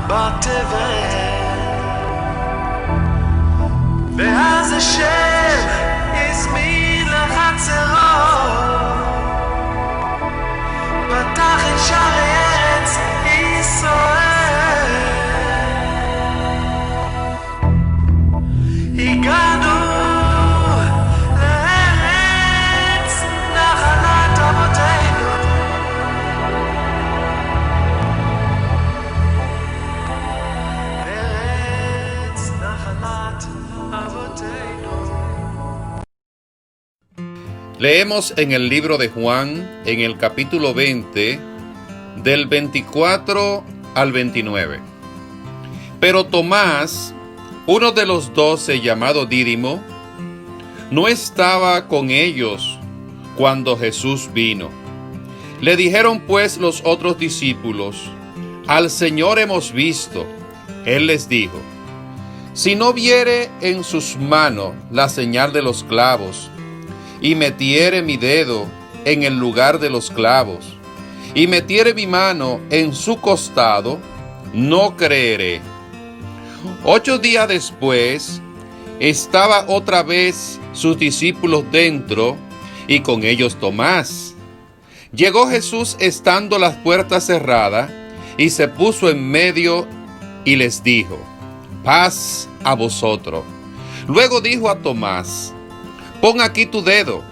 בתבל, ואז השם הזמין לחצרו, פתח את שערי ארץ ישראל. הגענו לארץ נחלת אבותינו, ארץ נחלת אבותינו. Leemos en el libro de Juan, en el capítulo 20, del 24 al 29. Pero Tomás, uno de los 12, llamado Dídimo, no estaba con ellos cuando Jesús vino. Le dijeron pues los otros discípulos: al Señor hemos visto. Él les dijo: si no viere en sus manos la señal de los clavos, y metiere mi dedo en el lugar de los clavos, y metiere mi mano en su costado, no creeré. 8 días después, estaba otra vez sus discípulos dentro, y con ellos Tomás. Llegó Jesús estando las puertas cerradas, y se puso en medio, y les dijo: paz a vosotros. Luego dijo a Tomás: pon aquí tu dedo,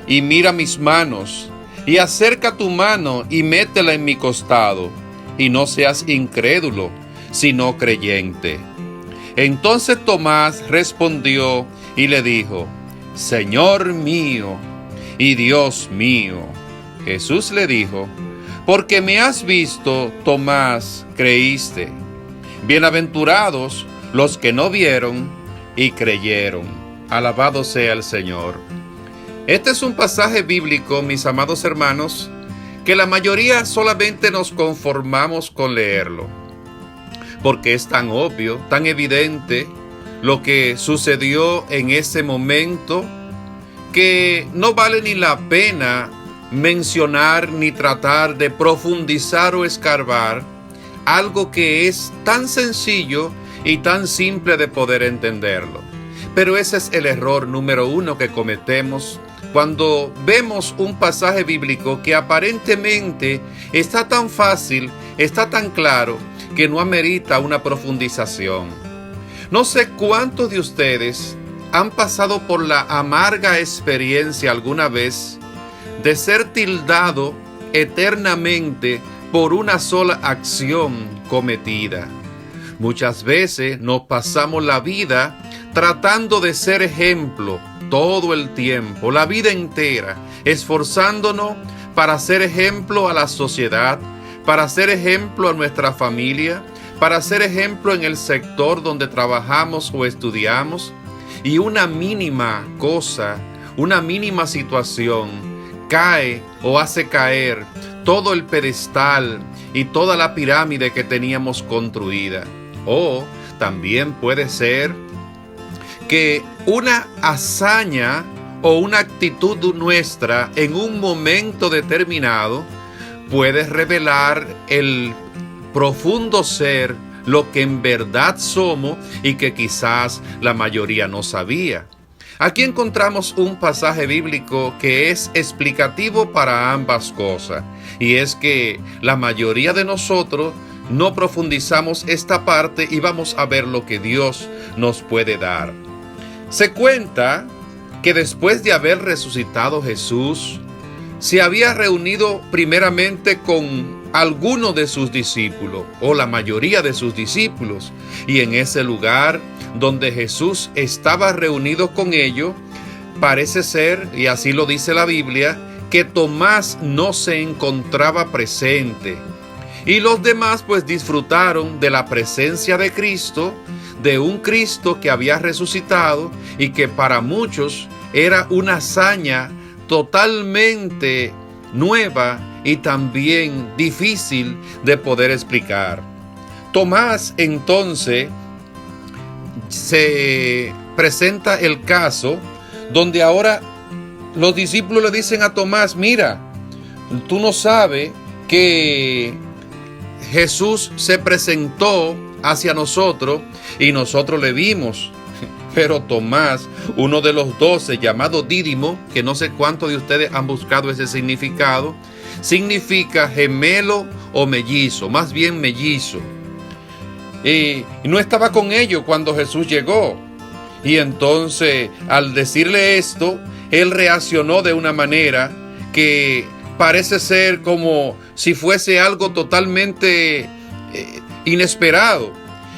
y mira mis manos, y acerca tu mano, y métela en mi costado, y no seas incrédulo, sino creyente. Entonces Tomás respondió y le dijo: Señor mío y Dios mío. Jesús le dijo: porque me has visto, Tomás, creíste. Bienaventurados los que no vieron y creyeron. Alabado sea el Señor. Este es un pasaje bíblico, mis amados hermanos, que la mayoría solamente nos conformamos con leerlo, porque es tan obvio, tan evidente lo que sucedió en ese momento, que no vale ni la pena mencionar ni tratar de profundizar o escarbar algo que es tan sencillo y tan simple de poder entenderlo. Pero ese es el error número 1 que cometemos cuando vemos un pasaje bíblico que aparentemente está tan fácil, está tan claro, que no amerita una profundización. No sé cuántos de ustedes han pasado por la amarga experiencia alguna vez de ser tildado eternamente por una sola acción cometida. Muchas veces nos pasamos la vida tratando de ser ejemplo todo el tiempo, la vida entera, esforzándonos para ser ejemplo a la sociedad, para ser ejemplo a nuestra familia, para ser ejemplo en el sector donde trabajamos o estudiamos, y una mínima cosa, una mínima situación cae o hace caer todo el pedestal y toda la pirámide que teníamos construida. O también puede ser que una hazaña o una actitud nuestra en un momento determinado puede revelar el profundo ser, lo que en verdad somos y que quizás la mayoría no sabía. Aquí encontramos un pasaje bíblico que es explicativo para ambas cosas, y es que la mayoría de nosotros no profundizamos esta parte y vamos a ver lo que Dios nos puede dar. Se cuenta que después de haber resucitado Jesús, se había reunido primeramente con alguno de sus discípulos, o la mayoría de sus discípulos, y en ese lugar donde Jesús estaba reunido con ellos, parece ser, y así lo dice la Biblia, que Tomás no se encontraba presente, y los demás pues disfrutaron de la presencia de Cristo, de un Cristo que había resucitado y que para muchos era una hazaña totalmente nueva y también difícil de poder explicar. Tomás entonces se presenta el caso donde ahora los discípulos le dicen a Tomás: mira, tú no sabes que Jesús se presentó hacia nosotros y nosotros le vimos. Pero Tomás, uno de los 12, llamado Dídimo, que no sé cuántos de ustedes han buscado ese significado, significa gemelo o mellizo, más bien mellizo. Y no estaba con ellos cuando Jesús llegó. Y entonces, al decirle esto, él reaccionó de una manera que parece ser como si fuese algo totalmente inesperado.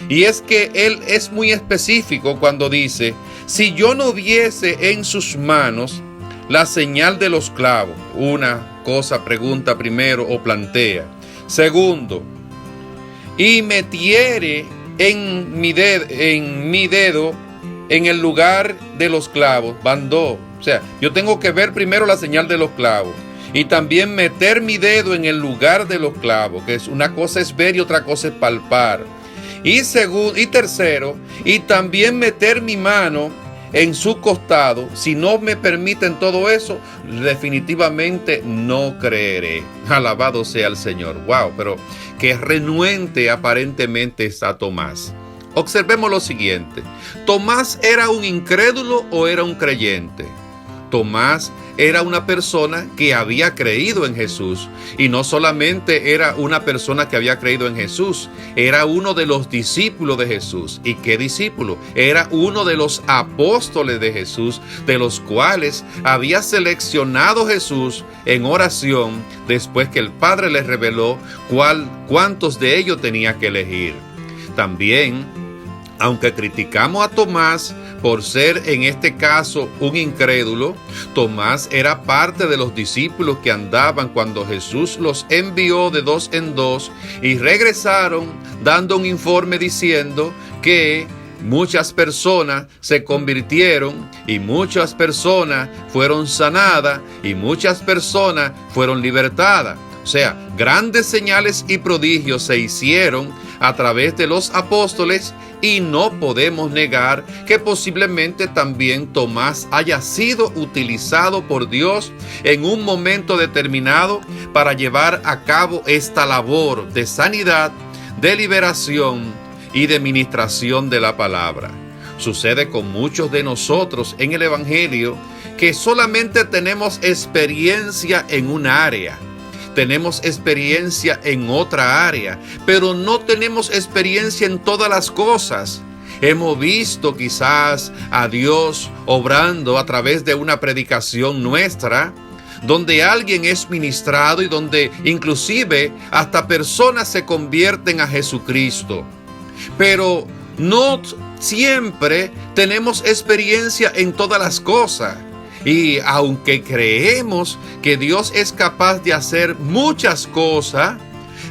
Y es que él es muy específico cuando dice: si yo no viese en sus manos la señal de los clavos. Una cosa pregunta primero o plantea. Segundo, y metiere en mi dedo en el lugar de los clavos. Van dos. O sea, yo tengo que ver primero la señal de los clavos y también meter mi dedo en el lugar de los clavos, que es una cosa es ver y otra cosa es palpar. Y tercero, y también meter mi mano en su costado. Si no me permiten todo eso, definitivamente no creeré. Alabado sea el Señor. Wow, pero qué renuente aparentemente está Tomás. Observemos lo siguiente. ¿Tomás era un incrédulo o era un creyente? Tomás era una persona que había creído en Jesús. Y no solamente era una persona que había creído en Jesús, era uno de los discípulos de Jesús. ¿Y qué discípulo? Era uno de los apóstoles de Jesús, de los cuales había seleccionado Jesús en oración después que el Padre les reveló cuántos de ellos tenía que elegir. También, aunque criticamos a Tomás por ser en este caso un incrédulo, Tomás era parte de los discípulos que andaban cuando Jesús los envió de dos en dos y regresaron dando un informe diciendo que muchas personas se convirtieron y muchas personas fueron sanadas y muchas personas fueron libertadas. O sea, grandes señales y prodigios se hicieron a través de los apóstoles y no podemos negar que posiblemente también Tomás haya sido utilizado por Dios en un momento determinado para llevar a cabo esta labor de sanidad, de liberación y de ministración de la palabra. Sucede con muchos de nosotros en el Evangelio que solamente tenemos experiencia en un área. Tenemos experiencia en otra área, pero no tenemos experiencia en todas las cosas. Hemos visto quizás a Dios obrando a través de una predicación nuestra, donde alguien es ministrado y donde inclusive hasta personas se convierten a Jesucristo. Pero no siempre tenemos experiencia en todas las cosas. Y aunque creemos que Dios es capaz de hacer muchas cosas,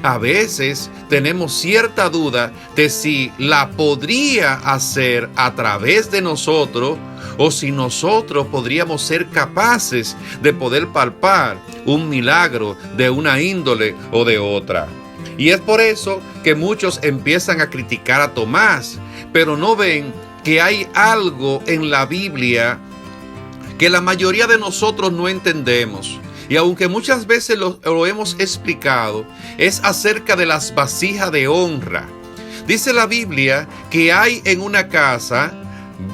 a veces tenemos cierta duda de si la podría hacer a través de nosotros o si nosotros podríamos ser capaces de poder palpar un milagro de una índole o de otra. Y es por eso que muchos empiezan a criticar a Tomás, pero no ven que hay algo en la Biblia que la mayoría de nosotros no entendemos. Y aunque muchas veces lo hemos explicado, es acerca de las vasijas de honra. Dice la Biblia que hay en una casa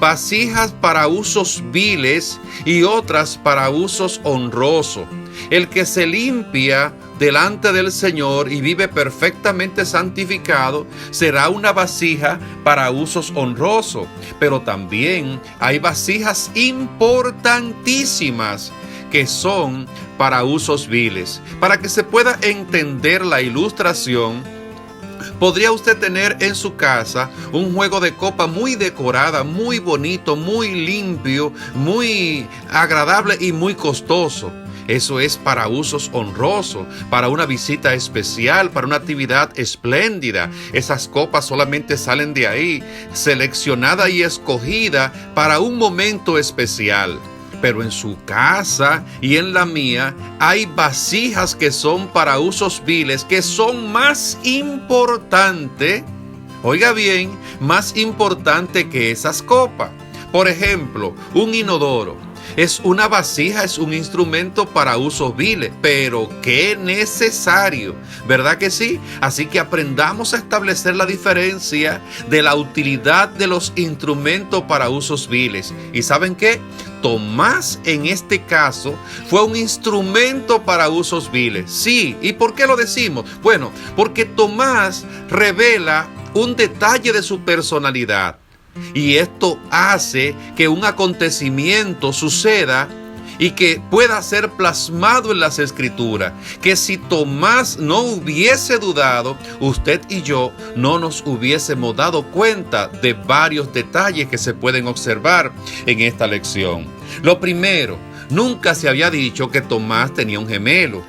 vasijas para usos viles y otras para usos honrosos. El que se limpia delante del Señor y vive perfectamente santificado será una vasija para usos honrosos. Pero también hay vasijas importantísimas que son para usos viles. Para que se pueda entender la ilustración, podría usted tener en su casa un juego de copa muy decorada, muy bonito, muy limpio, muy agradable y muy costoso. Eso es para usos honrosos, para una visita especial, para una actividad espléndida. Esas copas solamente salen de ahí, seleccionada y escogida para un momento especial. Pero en su casa y en la mía hay vasijas que son para usos viles, que son más importantes, oiga bien, más importante que esas copas. Por ejemplo, un inodoro. es una vasija, es un instrumento para usos viles, pero qué necesario, ¿verdad que sí? Así que aprendamos a establecer la diferencia de la utilidad de los instrumentos para usos viles. ¿Y saben qué? Tomás en este caso fue un instrumento para usos viles. Sí, ¿y por qué lo decimos? Bueno, porque Tomás revela un detalle de su personalidad. Y esto hace que un acontecimiento suceda y que pueda ser plasmado en las Escrituras. Que si Tomás no hubiese dudado, usted y yo no nos hubiésemos dado cuenta de varios detalles que se pueden observar en esta lección. Lo primero, nunca se había dicho que Tomás tenía un gemelo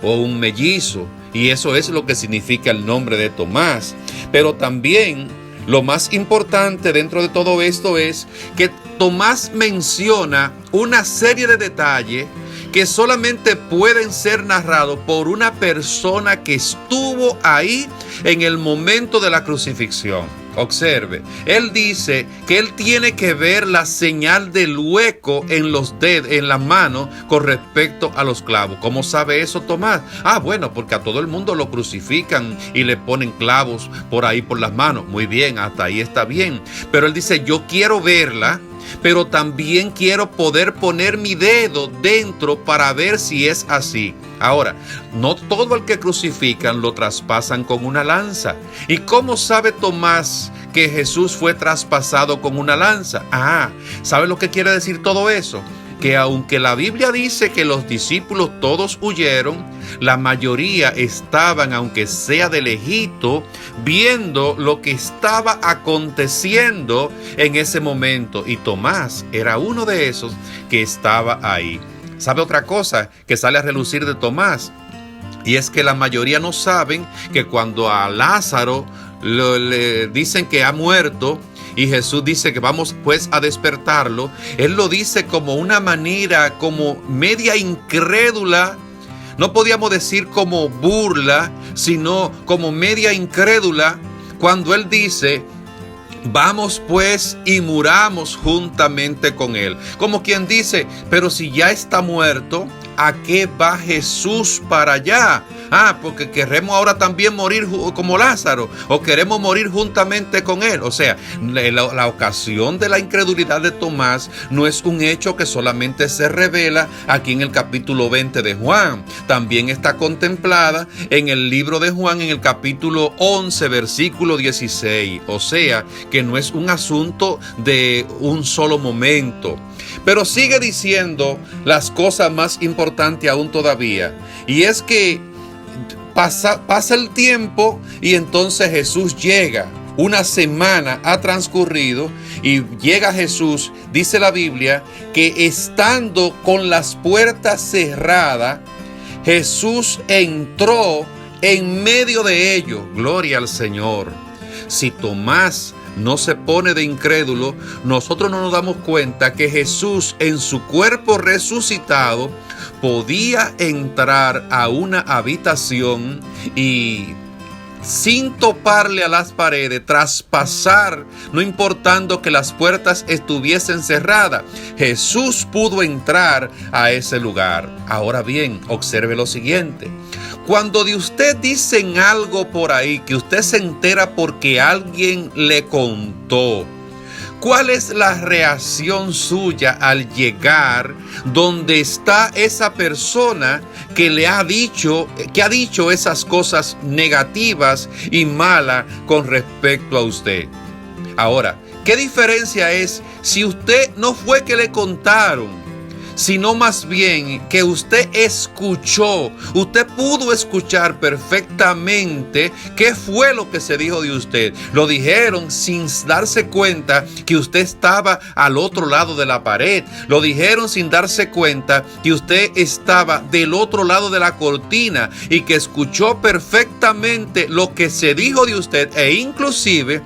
o un mellizo, y eso es lo que significa el nombre de Tomás. Pero también lo más importante dentro de todo esto es que Tomás menciona una serie de detalles que solamente pueden ser narrados por una persona que estuvo ahí en el momento de la crucifixión. Observe, él dice que él tiene que ver la señal del hueco en los dedos, en las manos, con respecto a los clavos. ¿Cómo sabe eso Tomás? Bueno, porque a todo el mundo lo crucifican y le ponen clavos por ahí por las manos. Muy bien, hasta ahí está bien. Pero él dice, yo quiero verla, pero también quiero poder poner mi dedo dentro para ver si es así. Ahora, no todo el que crucifican lo traspasan con una lanza. ¿Y cómo sabe Tomás que Jesús fue traspasado con una lanza? ¿Sabe lo que quiere decir todo eso? Que aunque la Biblia dice que los discípulos todos huyeron, la mayoría estaban, aunque sea de lejito, viendo lo que estaba aconteciendo en ese momento. Y Tomás era uno de esos que estaba ahí. ¿Sabe otra cosa que sale a relucir de Tomás? Y es que la mayoría no saben que cuando a Lázaro le dicen que ha muerto, y Jesús dice que vamos pues a despertarlo, él lo dice como una manera, como media incrédula. No podíamos decir como burla, sino como media incrédula, cuando él dice, vamos pues y muramos juntamente con él. Como quien dice, pero si ya está muerto, ¿a qué va Jesús para allá? Porque queremos ahora también morir como Lázaro, o queremos morir juntamente con él. O sea, la ocasión de la incredulidad de Tomás no es un hecho que solamente se revela aquí en el capítulo 20 de Juan. También está contemplada en el libro de Juan, en el capítulo 11, versículo 16. O sea, que no es un asunto de un solo momento. Pero sigue diciendo las cosas más importantes aún todavía. Y es que pasa el tiempo y entonces Jesús llega. Una semana ha transcurrido y llega Jesús. Dice la Biblia que estando con las puertas cerradas, Jesús entró en medio de ellos. Gloria al Señor. Si Tomás no se pone de incrédulo, nosotros no nos damos cuenta que Jesús en su cuerpo resucitado podía entrar a una habitación y sin toparle a las paredes, traspasar, no importando que las puertas estuviesen cerradas. Jesús pudo entrar a ese lugar. Ahora bien, observe lo siguiente. Cuando de usted dicen algo por ahí, que usted se entera porque alguien le contó, ¿cuál es la reacción suya al llegar donde está esa persona que le ha dicho, esas cosas negativas y malas con respecto a usted? Ahora, ¿qué diferencia es si usted no fue que le contaron, sino más bien que usted escuchó? Usted pudo escuchar perfectamente qué fue lo que se dijo de usted. Lo dijeron sin darse cuenta que usted estaba al otro lado de la pared. Lo dijeron sin darse cuenta que usted estaba del otro lado de la cortina y que escuchó perfectamente lo que se dijo de usted, e inclusive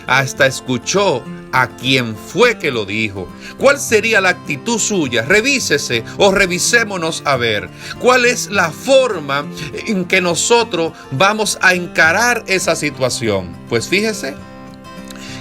hasta escuchó a quien fue que lo dijo. ¿Cuál sería la actitud suya? Revísese o revisémonos a ver cuál es la forma en que nosotros vamos a encarar esa situación. Pues fíjese,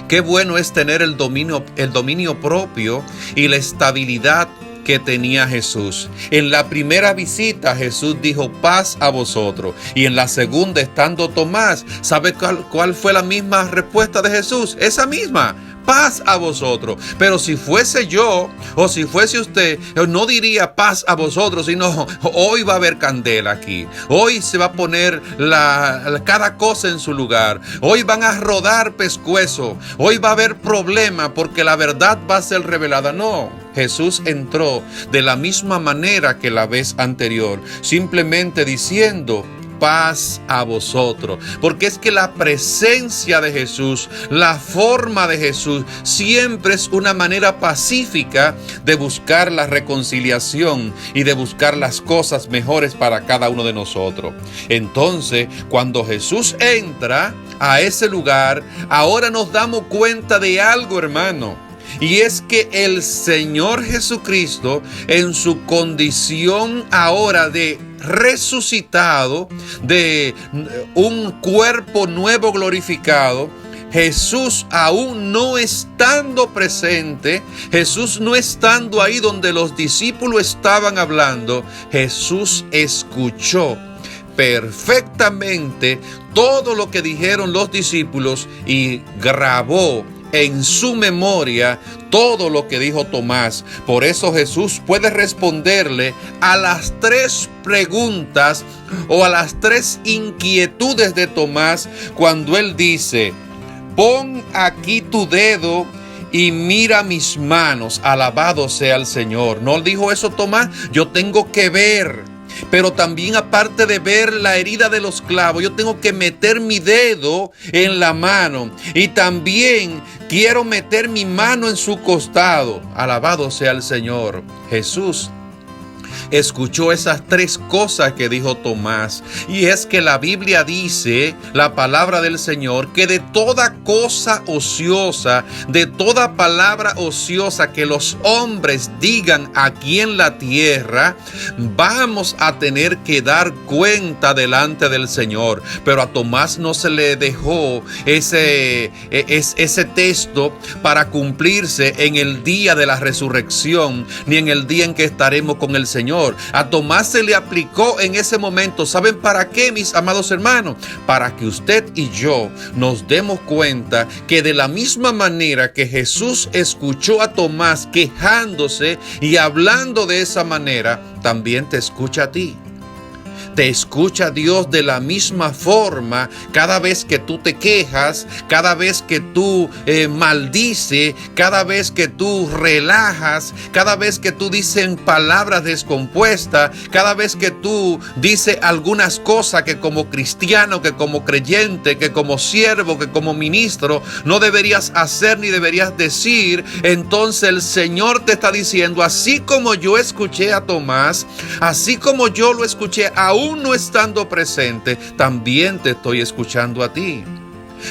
qué bueno es tener el dominio propio y la estabilidad que tenía Jesús. En la primera visita Jesús dijo paz a vosotros. Y en la segunda, estando Tomás, ¿sabe cuál fue la misma respuesta de Jesús? Esa misma. Paz a vosotros. Pero si fuese yo o si fuese usted, no diría paz a vosotros, sino hoy va a haber candela aquí. Hoy se va a poner cada cosa en su lugar. Hoy van a rodar pescuezo. Hoy va a haber problema porque la verdad va a ser revelada. No, Jesús entró de la misma manera que la vez anterior, simplemente diciendo paz a vosotros, porque es que la presencia de Jesús, la forma de Jesús siempre es una manera pacífica de buscar la reconciliación y de buscar las cosas mejores para cada uno de nosotros. Entonces, cuando Jesús entra a ese lugar, ahora nos damos cuenta de algo, hermano. Y es que el Señor Jesucristo, en su condición ahora de resucitado, de un cuerpo nuevo glorificado, Jesús aún no estando presente, Jesús no estando ahí donde los discípulos estaban hablando, Jesús escuchó perfectamente todo lo que dijeron los discípulos y grabó en su memoria todo lo que dijo Tomás. Por eso Jesús puede responderle a las 3 preguntas o a las 3 inquietudes de Tomás cuando él dice: pon aquí tu dedo y mira mis manos, alabado sea el Señor. ¿No dijo eso Tomás? Yo tengo que ver. Pero también, aparte de ver la herida de los clavos, yo tengo que meter mi dedo en la mano. Y también quiero meter mi mano en su costado. Alabado sea el Señor. Jesús escuchó esas 3 cosas que dijo Tomás. Y es que la Biblia dice, la palabra del Señor, que de toda cosa ociosa, de toda palabra ociosa que los hombres digan aquí en la tierra, vamos a tener que dar cuenta delante del Señor. Pero a Tomás no se le dejó ese texto para cumplirse en el día de la resurrección, ni en el día en que estaremos con el Señor. A Tomás se le aplicó en ese momento. ¿Saben para qué, mis amados hermanos? Para que usted y yo nos demos cuenta que de la misma manera que Jesús escuchó a Tomás quejándose y hablando de esa manera, también te escucha a ti. Te escucha Dios de la misma forma cada vez que tú te quejas, cada vez que tú maldices, cada vez que tú relajas, cada vez que tú dices palabras descompuestas, cada vez que tú dices algunas cosas que como cristiano, que como creyente, que como siervo, que como ministro no deberías hacer ni deberías decir. Entonces el Señor te está diciendo: así como yo escuché a Tomás, así como yo lo escuché aún no estando presente, también te estoy escuchando a ti.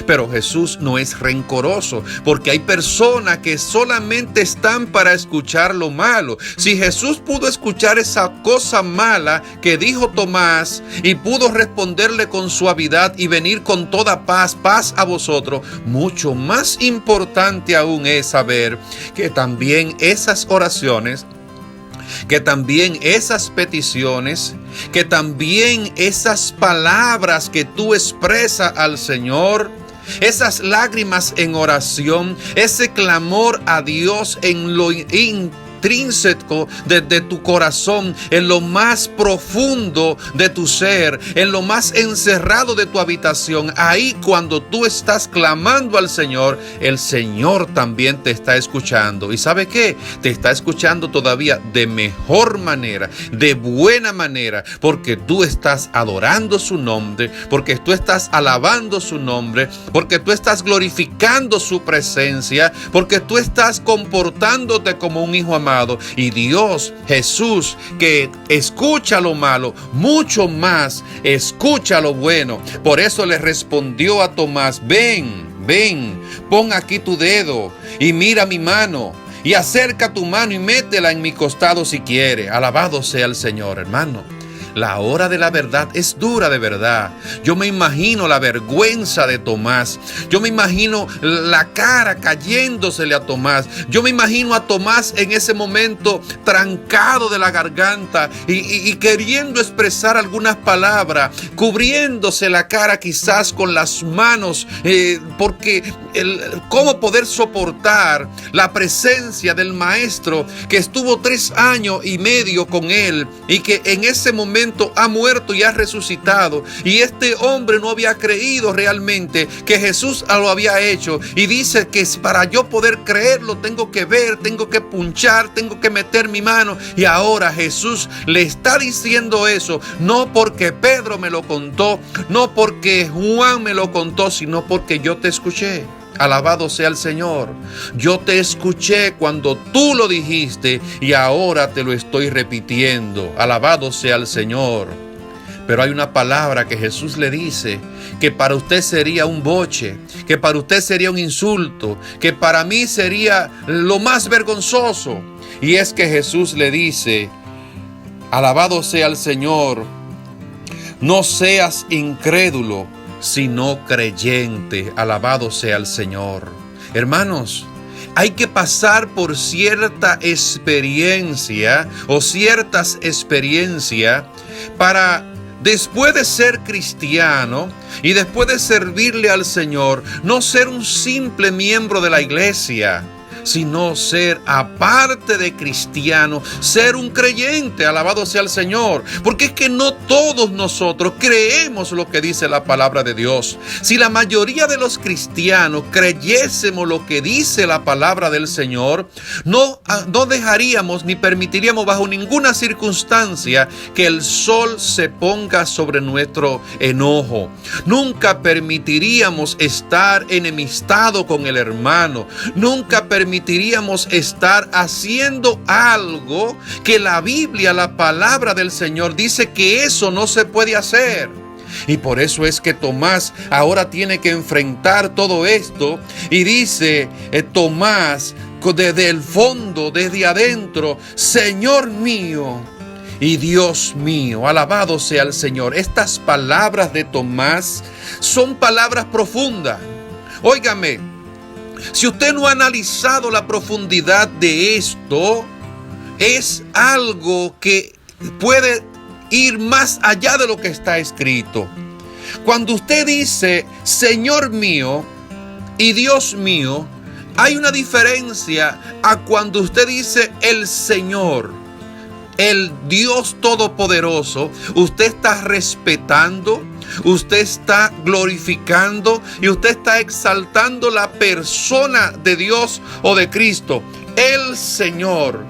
Pero Jesús no es rencoroso, porque hay personas que solamente están para escuchar lo malo. Si Jesús pudo escuchar esa cosa mala que dijo Tomás y pudo responderle con suavidad y venir con toda paz, paz a vosotros, mucho más importante aún es saber que también esas oraciones, que también esas peticiones, que también esas palabras que tú expresas al Señor, esas lágrimas en oración, ese clamor a Dios en lo intrínseco de tu corazón, en lo más profundo de tu ser, en lo más encerrado de tu habitación, ahí cuando tú estás clamando al Señor, el Señor también te está escuchando. ¿Y sabe qué? Te está escuchando todavía de mejor manera, de buena manera, porque tú estás adorando su nombre, porque tú estás alabando su nombre, porque tú estás glorificando su presencia, porque tú estás comportándote como un hijo amado. Y Dios, Jesús, que escucha lo malo, mucho más escucha lo bueno. Por eso le respondió a Tomás: ven, pon aquí tu dedo y mira mi mano, y acerca tu mano y métela en mi costado si quiere. Alabado sea el Señor, hermano. la hora de la verdad es dura de verdad. Yo me imagino la vergüenza de Tomás. Yo me imagino la cara cayéndosele a Tomás. Yo me imagino a Tomás en ese momento trancado de la garganta y queriendo expresar algunas palabras, cubriéndose la cara quizás con las manos, porque cómo poder soportar la presencia del maestro que estuvo 3 años y medio con él y que en ese momento ha muerto y ha resucitado, y este hombre no había creído realmente que Jesús lo había hecho, y dice que para yo poder creerlo tengo que ver, tengo que punchar, tengo que meter mi mano, y ahora Jesús le está diciendo eso no porque Pedro me lo contó, no porque Juan me lo contó, sino porque yo te escuché. Alabado sea el Señor. Yo te escuché cuando tú lo dijiste y ahora te lo estoy repitiendo. Alabado sea el Señor. Pero hay una palabra que Jesús le dice que para usted sería un boche, que para usted sería un insulto, que para mí sería lo más vergonzoso. Y es que Jesús le dice, alabado sea el Señor, no seas incrédulo, sino creyente. Alabado sea el Señor. Hermanos, hay que pasar por cierta experiencia o ciertas experiencias para, después de ser cristiano y después de servirle al Señor, no ser un simple miembro de la iglesia, sino ser, aparte de cristiano, ser un creyente. Alabado sea el Señor. Porque es que no todos nosotros creemos lo que dice la palabra de Dios. Si la mayoría de los cristianos creyésemos lo que dice la palabra del Señor, no dejaríamos ni permitiríamos bajo ninguna circunstancia que el sol se ponga sobre nuestro enojo. Nunca permitiríamos estar enemistado con el hermano. Nunca permitiríamos estar haciendo algo que la Biblia, la palabra del Señor, dice que eso no se puede hacer. Y por eso es que Tomás ahora tiene que enfrentar todo esto y dice Tomás desde el fondo, desde adentro, Señor mío y Dios mío. Alabado sea el Señor. Estas palabras de Tomás son palabras profundas. Óigame, si usted no ha analizado la profundidad de esto, es algo que puede ir más allá de lo que está escrito. Cuando usted dice, Señor mío y Dios mío, hay una diferencia a cuando usted dice el Señor, el Dios Todopoderoso. Usted está respetando, usted está glorificando y usted está exaltando la persona de Dios o de Cristo. El Señor,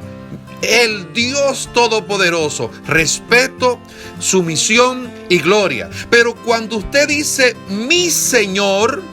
el Dios Todopoderoso, respeto, sumisión y gloria. Pero cuando usted dice mi Señor,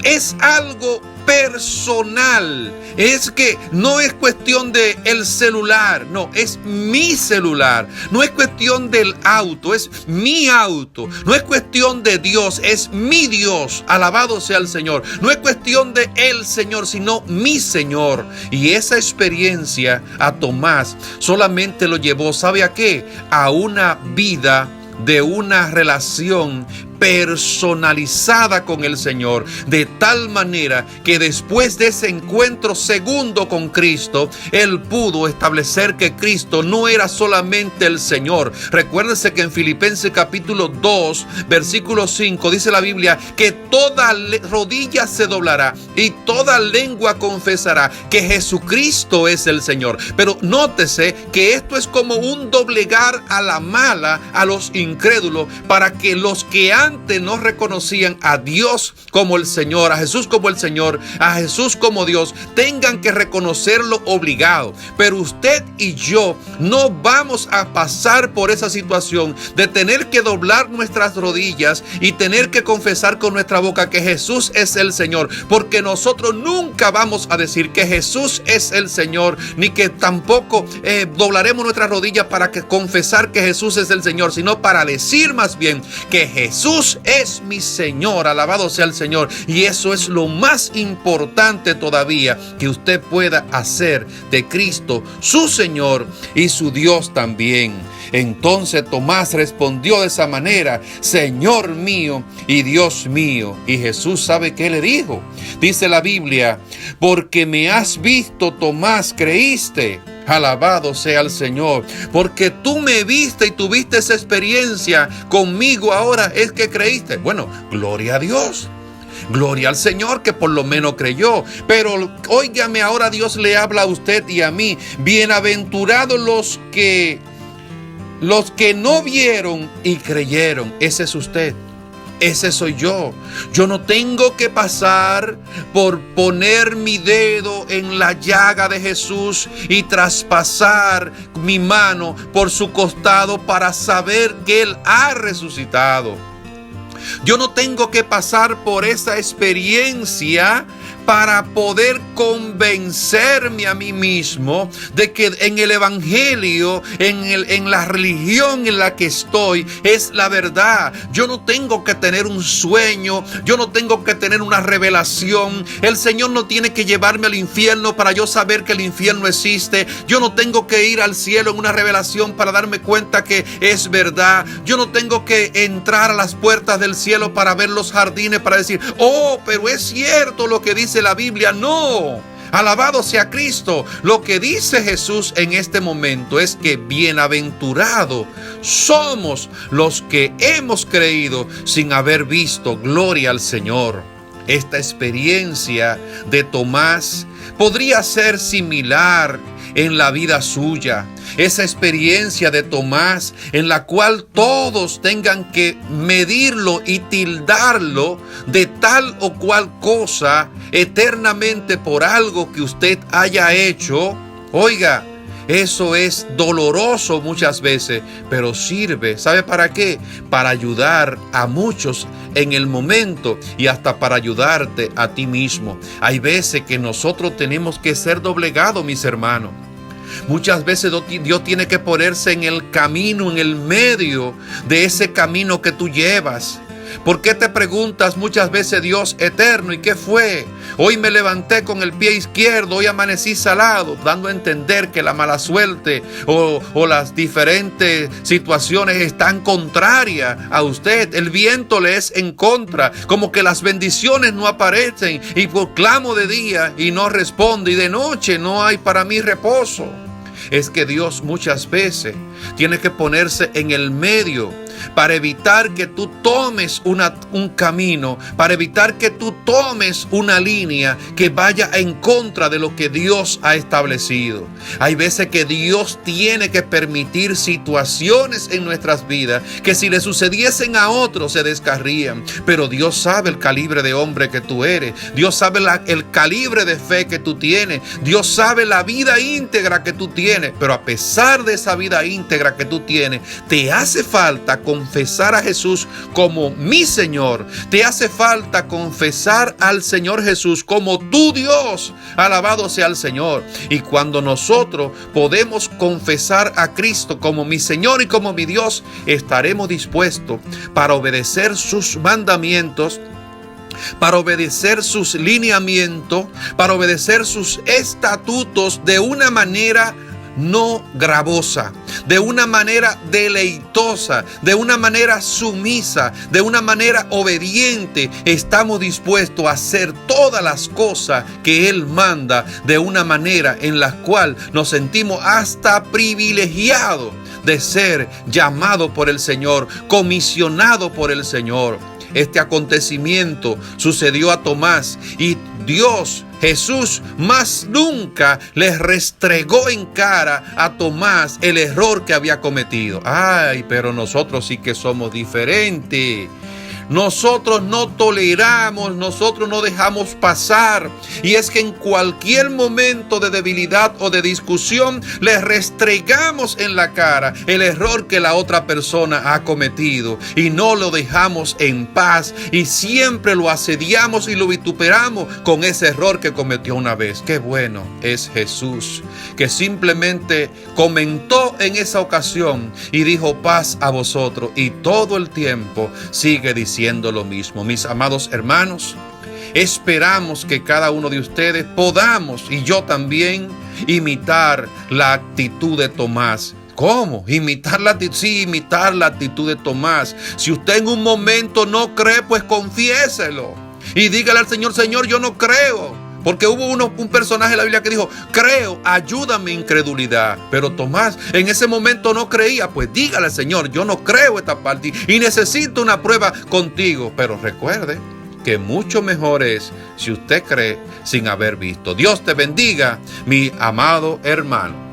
es algo personal. Es que no es cuestión de el celular, no, es mi celular. No es cuestión del auto, es mi auto. No es cuestión de Dios, es mi Dios. Alabado sea el Señor. No es cuestión de el Señor, sino mi Señor. Y esa experiencia a Tomás solamente lo llevó, ¿sabe a qué? A una vida de una relación personalizada con el Señor, de tal manera que después de ese encuentro segundo con Cristo, él pudo establecer que Cristo no era solamente el Señor. Recuérdense que en Filipenses capítulo 2 versículo 5 dice la Biblia que toda rodilla se doblará y toda lengua confesará que Jesucristo es el Señor. Pero nótese que esto es como un doblegar a la mala a los incrédulos, para que los que antes no reconocían a Dios como el Señor, a Jesús como el Señor, a Jesús como Dios, tengan que reconocerlo obligado. Pero usted y yo no vamos a pasar por esa situación de tener que doblar nuestras rodillas y tener que confesar con nuestra boca que Jesús es el Señor, porque nosotros nunca vamos a decir que Jesús es el Señor, ni que tampoco doblaremos nuestras rodillas para confesar que Jesús es el Señor, sino para decir más bien que Jesús Jesús es mi Señor, alabado sea el Señor. Y eso es lo más importante todavía, que usted pueda hacer de Cristo su Señor y su Dios también. Entonces Tomás respondió de esa manera: Señor mío y Dios mío. Y Jesús, ¿sabe qué le dijo? Dice la Biblia: porque me has visto, Tomás, creíste. Alabado sea el Señor, porque tú me viste y tuviste esa experiencia conmigo, ahora es que creíste. Bueno, gloria a Dios. Gloria al Señor que por lo menos creyó. Pero óigame, ahora Dios le habla a usted y a mí. Bienaventurados los que no vieron y creyeron. Ese es usted. Ese soy yo. Yo no tengo que pasar por poner mi dedo en la llaga de Jesús y traspasar mi mano por su costado para saber que Él ha resucitado. Yo no tengo que pasar por esa experiencia para poder convencerme a mí mismo de que en el evangelio, en la religión en la que estoy, es la verdad. Yo no tengo que tener un sueño, yo no tengo que tener una revelación. El Señor no tiene que llevarme al infierno para yo saber que el infierno existe. Yo no tengo que ir al cielo en una revelación para darme cuenta que es verdad. Yo no tengo que entrar a las puertas del cielo para ver los jardines, para decir: oh, pero es cierto lo que dice la Biblia. No, alabado sea Cristo. Lo que dice Jesús en este momento es que bienaventurados somos los que hemos creído sin haber visto. Gloria al Señor. Esta experiencia de Tomás podría ser similar en la vida suya. Esa experiencia de Tomás en la cual todos tengan que medirlo y tildarlo de tal o cual cosa eternamente por algo que usted haya hecho. Oiga, eso es doloroso muchas veces, pero sirve. ¿Sabe para qué? Para ayudar a muchos en el momento y hasta para ayudarte a ti mismo. Hay veces que nosotros tenemos que ser doblegados, mis hermanos. Muchas veces Dios tiene que ponerse en el camino, en el medio de ese camino que tú llevas. ¿Por qué te preguntas muchas veces, Dios eterno, ¿y qué fue? Hoy me levanté con el pie izquierdo, hoy amanecí salado, dando a entender que la mala suerte o las diferentes situaciones están contrarias a usted. El viento le es en contra, como que las bendiciones no aparecen, y clamo de día y no responde, y de noche no hay para mí reposo. Es que Dios muchas veces tiene que ponerse en el medio para evitar que tú tomes un camino, para evitar que tú tomes una línea que vaya en contra de lo que Dios ha establecido. Hay veces que Dios tiene que permitir situaciones en nuestras vidas que si le sucediesen a otros se descarrían, pero Dios sabe el calibre de hombre que tú eres. Dios sabe el calibre de fe que tú tienes. Dios sabe la vida íntegra que tú tienes, pero a pesar de esa vida íntegra que tú tienes, te hace falta confesar a Jesús como mi Señor. Te hace falta confesar al Señor Jesús como tu Dios. Alabado sea el Señor. Y cuando nosotros podemos confesar a Cristo como mi Señor y como mi Dios, estaremos dispuestos para obedecer sus mandamientos, para obedecer sus lineamientos, para obedecer sus estatutos de una manera no gravosa, de una manera deleitosa, de una manera sumisa, de una manera obediente. Estamos dispuestos a hacer todas las cosas que Él manda de una manera en la cual nos sentimos hasta privilegiados de ser llamados por el Señor, comisionados por el Señor. Este acontecimiento sucedió a Tomás y Jesús más nunca les restregó en cara a Tomás el error que había cometido. Ay, pero nosotros sí que somos diferentes. nosotros no toleramos, nosotros no dejamos pasar. Y es que en cualquier momento de debilidad o de discusión, le restregamos en la cara el error que la otra persona ha cometido y no lo dejamos en paz y siempre lo asediamos y lo vituperamos con ese error que cometió una vez. Qué bueno es Jesús, que simplemente comentó en esa ocasión y dijo: paz a vosotros, y todo el tiempo sigue diciendo lo mismo. Mis amados hermanos, esperamos que cada uno de ustedes podamos, y yo también, imitar la actitud de Tomás. ¿Cómo? Imitar la actitud. Sí, imitar la actitud de Tomás. Si usted en un momento no cree, pues confiéselo y dígale al Señor: Señor, yo no creo. Porque hubo un personaje en la Biblia que dijo: creo, ayuda mi incredulidad. Pero Tomás en ese momento no creía. Pues dígale al Señor: yo no creo esta parte y necesito una prueba contigo. Pero recuerde que mucho mejor es si usted cree sin haber visto. Dios te bendiga, mi amado hermano.